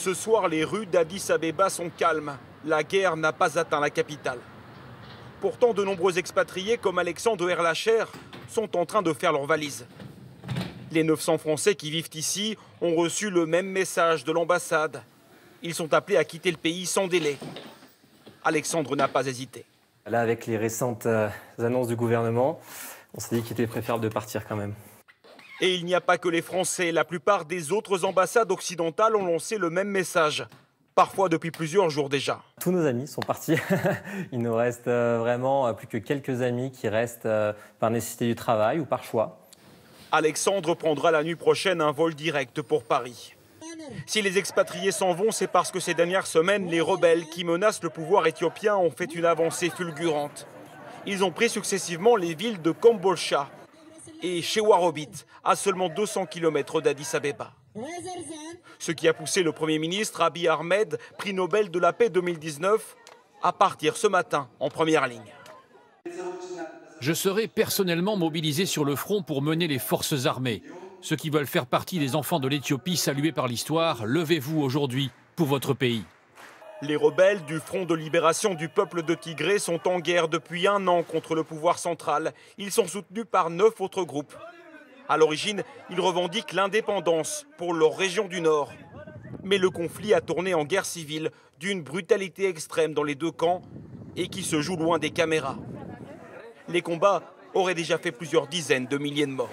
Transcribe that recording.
Ce soir, les rues d'Addis Abeba sont calmes. La guerre n'a pas atteint la capitale. Pourtant, de nombreux expatriés comme Alexandre Erlacher sont en train de faire leurs valises. Les 900 Français qui vivent ici ont reçu le même message de l'ambassade. Ils sont appelés à quitter le pays sans délai. Alexandre n'a pas hésité. Là, avec les récentes annonces du gouvernement, on s'est dit qu'il était préférable de partir quand même. Et il n'y a pas que les Français. La plupart des autres ambassades occidentales ont lancé le même message, parfois depuis plusieurs jours déjà. Tous nos amis sont partis. Il nous reste vraiment plus que quelques amis qui restent par nécessité du travail ou par choix. Alexandre prendra la nuit prochaine un vol direct pour Paris. Si les expatriés s'en vont, c'est parce que ces dernières semaines, les rebelles qui menacent le pouvoir éthiopien ont fait une avancée fulgurante. Ils ont pris successivement les villes de Kombolcha et Shewarobit, à seulement 200 km d'Addis Abeba. Ce qui a poussé le Premier ministre Abiy Ahmed, prix Nobel de la paix 2019, à partir ce matin en première ligne. Je serai personnellement mobilisé sur le front pour mener les forces armées. Ceux qui veulent faire partie des enfants de l'Éthiopie salués par l'histoire, levez-vous aujourd'hui pour votre pays. Les rebelles du Front de libération du peuple de Tigré sont en guerre depuis 1 an contre le pouvoir central. Ils sont soutenus par 9 autres groupes. À l'origine, ils revendiquent l'indépendance pour leur région du Nord. Mais le conflit a tourné en guerre civile d'une brutalité extrême dans les 2 camps et qui se joue loin des caméras. Les combats auraient déjà fait plusieurs dizaines de milliers de morts.